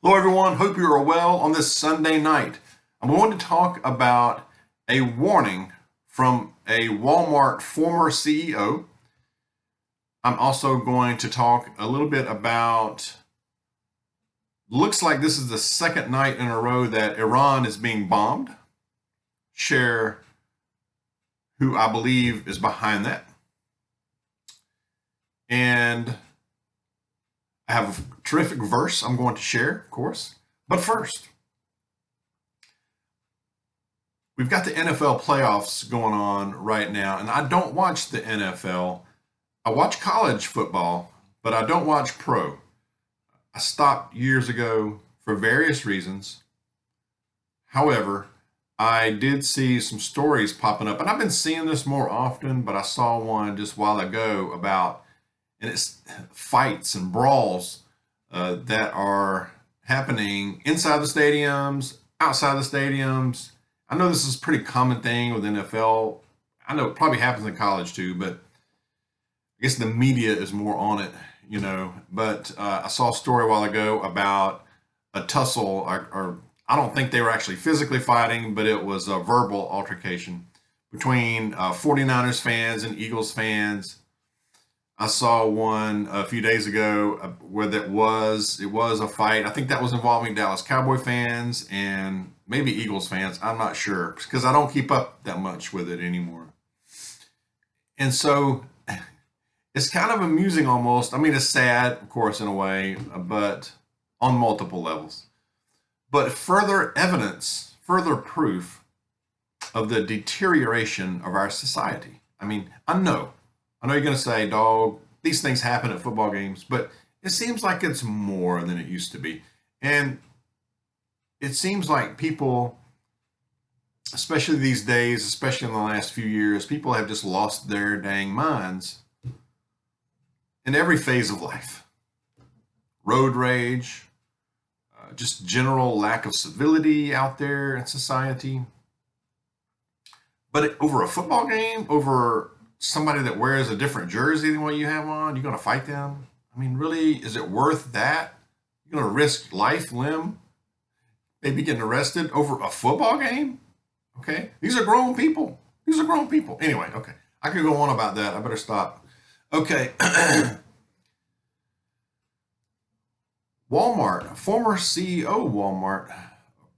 Hello, everyone. Hope you are well on this Sunday night. I'm going to talk about a warning from a Walmart former CEO. I'm also going to talk a little bit about, looks like this is the second night in a row that Iran is being bombed. Share who I believe is behind that. And I have a terrific verse I'm going to share, of course. But first, we've got the NFL playoffs going on right now, and I don't watch the NFL. I watch college football, but I don't watch pro. I stopped years ago for various reasons. However, I did see some stories popping up, and I've been seeing this more often, but I saw one just a while ago about, and it's fights and brawls that are happening inside the stadiums, outside the stadiums. I know this is a pretty common thing with NFL. I know it probably happens in college too, but I guess the media is more on it. But I saw a story a while ago about a tussle, or I don't think they were actually physically fighting, but it was a verbal altercation between 49ers fans and Eagles fans. I saw one a few days ago where it was a fight. I think that was involving Dallas Cowboy fans and maybe Eagles fans. I'm not sure because I don't keep up that much with it anymore. And so it's kind of amusing almost. I mean, it's sad, of course, in a way, but on multiple levels. But further evidence, further proof of the deterioration of our society. I mean, I know you're going to say, dog, these things happen at football games, but it seems like it's more than it used to be. And it seems like people, especially these days, especially in the last few years, people have just lost their dang minds in every phase of life. Road rage, just general lack of civility out there in society. But over a football game, over somebody that wears a different jersey than what you have on, you're going to fight them? I mean, really, is it worth that? You're going to risk life, limb, maybe getting arrested over a football game? Okay. These are grown people. These are grown people. Anyway, okay. I could go on about that. I better stop. Okay. Walmart, former CEO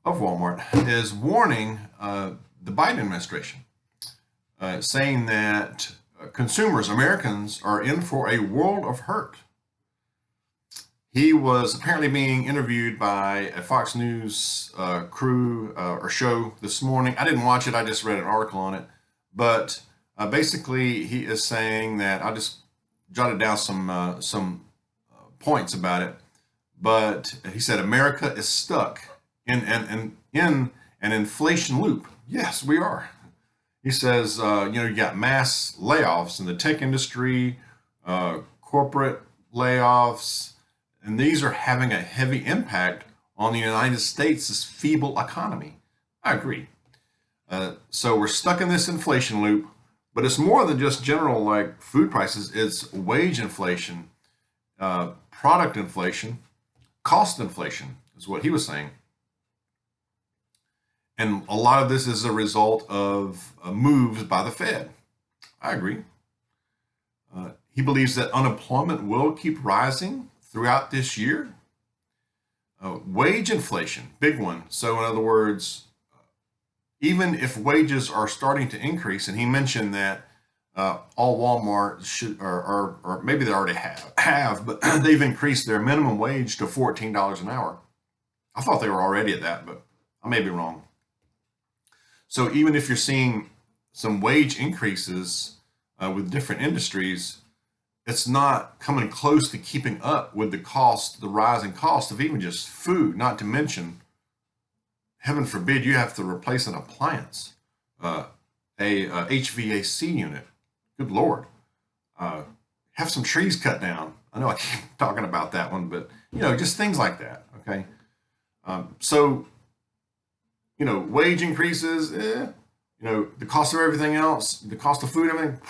of Walmart, is warning the Biden administration, saying that consumers, Americans, are in for a world of hurt. He was apparently being interviewed by a Fox News crew or show this morning. I didn't watch it. I just read an article on it. But basically, he is saying that I just jotted down some points about it. But he said America is stuck in an inflation loop. Yes, we are. He says, you got mass layoffs in the tech industry, corporate layoffs, and these are having a heavy impact on the United States' feeble economy. I agree. So we're stuck in this inflation loop, but it's more than just general like food prices. It's wage inflation, product inflation, cost inflation is what he was saying. And a lot of this is a result of moves by the Fed. I agree. He believes that unemployment will keep rising throughout this year. Wage inflation, big one. So, in other words, even if wages are starting to increase, and he mentioned that all Walmart should, or maybe they already have, but they've increased their minimum wage to $14 an hour. I thought they were already at that, but I may be wrong. So even if you're seeing some wage increases with different industries, it's not coming close to keeping up with the rising cost of even just food, not to mention, heaven forbid, you have to replace an appliance, a HVAC unit. Good Lord. Have some trees cut down. I know I keep talking about that one, but, just things like that, okay? So wage increases, the cost of everything else, the cost of food, everything,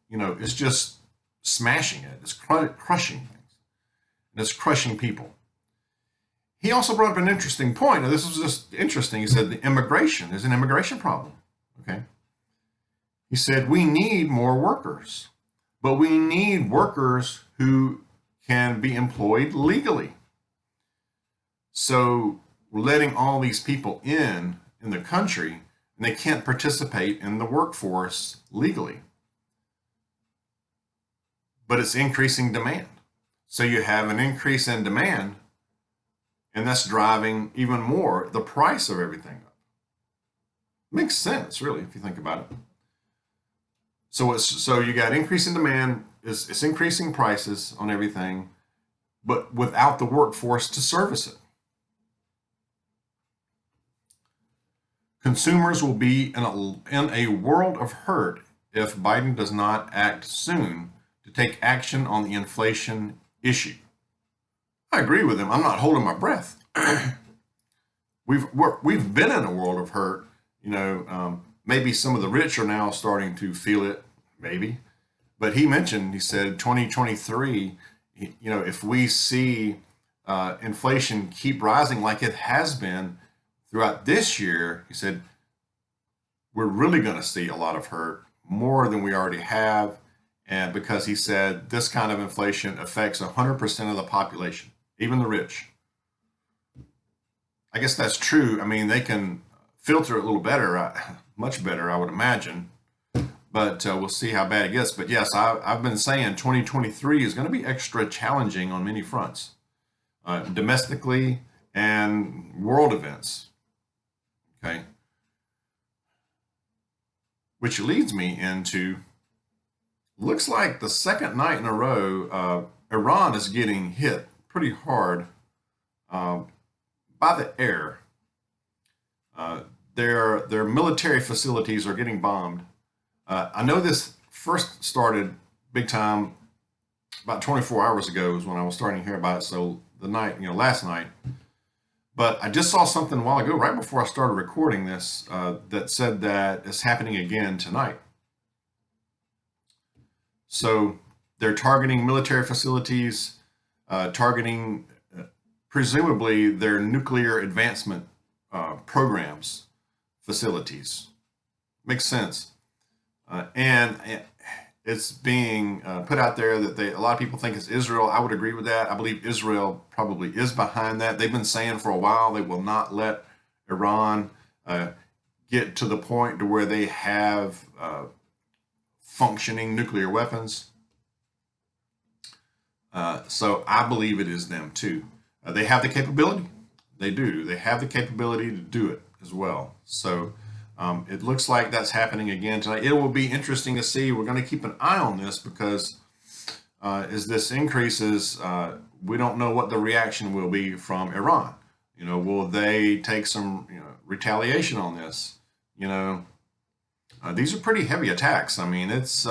it's just smashing it. It's crushing things. And it's crushing people. He also brought up an interesting point. Now, this was just interesting. He said the immigration, there's an immigration problem. Okay. He said we need more workers, but we need workers who can be employed legally. So we're letting all these people in the country, and they can't participate in the workforce legally. But it's increasing demand. So you have an increase in demand, and that's driving even more the price of everything up. Makes sense, really, if you think about it. So you got increase in demand, it's increasing prices on everything, but without the workforce to service it. Consumers will be in a world of hurt if Biden does not act soon to take action on the inflation issue. I agree with him. I'm not holding my breath. We've been in a world of hurt. Maybe some of the rich are now starting to feel it, maybe. But he said 2023, if we see inflation keep rising like it has been throughout this year, he said, we're really going to see a lot of hurt, more than we already have. And because he said this kind of inflation affects 100% of the population, even the rich. I guess that's true. I mean, they can filter it a little better, much better, I would imagine. But we'll see how bad it gets. But yes, I've been saying 2023 is going to be extra challenging on many fronts, domestically and world events. Okay. Which leads me into, looks like the second night in a row, Iran is getting hit pretty hard by the air. Their military facilities are getting bombed. I know this first started big time about 24 hours ago is when I was starting to hear about it. So the night, last night. But I just saw something a while ago, right before I started recording this, that said that it's happening again tonight. So they're targeting military facilities, targeting presumably their nuclear advancement programs, facilities. Makes sense. And it's being put out there that a lot of people think it's Israel. I would agree with that. I believe Israel probably is behind that. They've been saying for a while they will not let Iran get to the point to where they have functioning nuclear weapons. So I believe it is them too. They have the capability. They do. They have the capability to do it as well. So it looks like that's happening again tonight. It will be interesting to see. We're going to keep an eye on this because as this increases, we don't know what the reaction will be from Iran. Will they take some retaliation on this? These are pretty heavy attacks. I mean, it's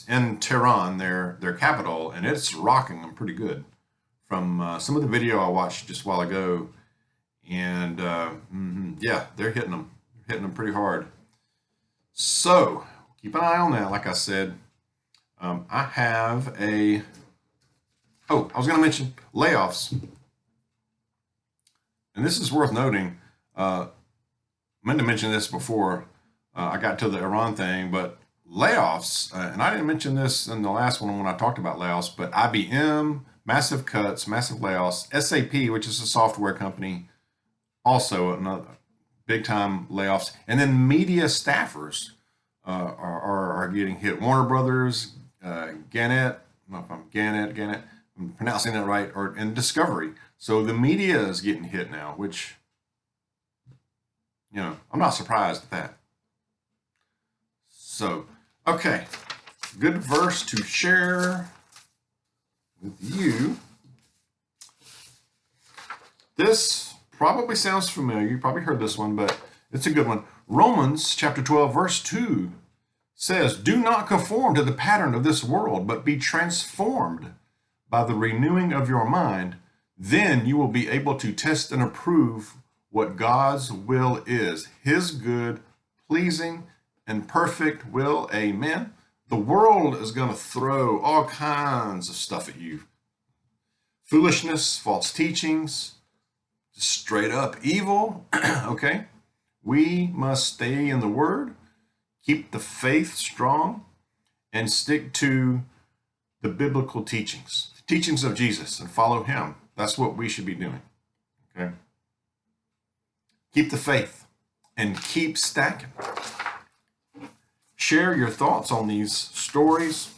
in Tehran, their capital, and it's rocking them pretty good. From some of the video I watched just a while ago, and yeah, they're hitting them pretty hard. So keep an eye on that. Like I said, I have I was going to mention layoffs, and this is worth noting. I meant to mention this before I got to the Iran thing, but layoffs, and I didn't mention this in the last one when I talked about layoffs, but IBM, massive cuts, massive layoffs. SAP, which is a software company, also another big time layoffs. And then media staffers are getting hit. Warner Brothers, Gannett, I don't know if I'm Gannett, I'm pronouncing that right, and Discovery. So the media is getting hit now, which, I'm not surprised at that. So, okay, good verse to share with you. This probably sounds familiar. You probably heard this one, but it's a good one. Romans chapter 12, verse 2 says, "Do not conform to the pattern of this world, but be transformed by the renewing of your mind. Then you will be able to test and approve what God's will is, his good, pleasing, and perfect will." Amen. The world is going to throw all kinds of stuff at you. Foolishness, false teachings, straight up evil. Okay. We must stay in the Word, keep the faith strong, and stick to the biblical teachings of Jesus, and follow Him. That's what we should be doing. Okay. Keep the faith and keep stacking. Share your thoughts on these stories.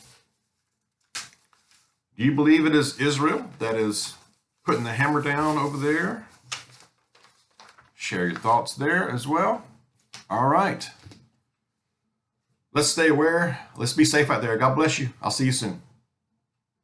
Do you believe it is Israel that is putting the hammer down over there? Share your thoughts there as well. All right. Let's stay aware. Let's be safe out there. God bless you. I'll see you soon.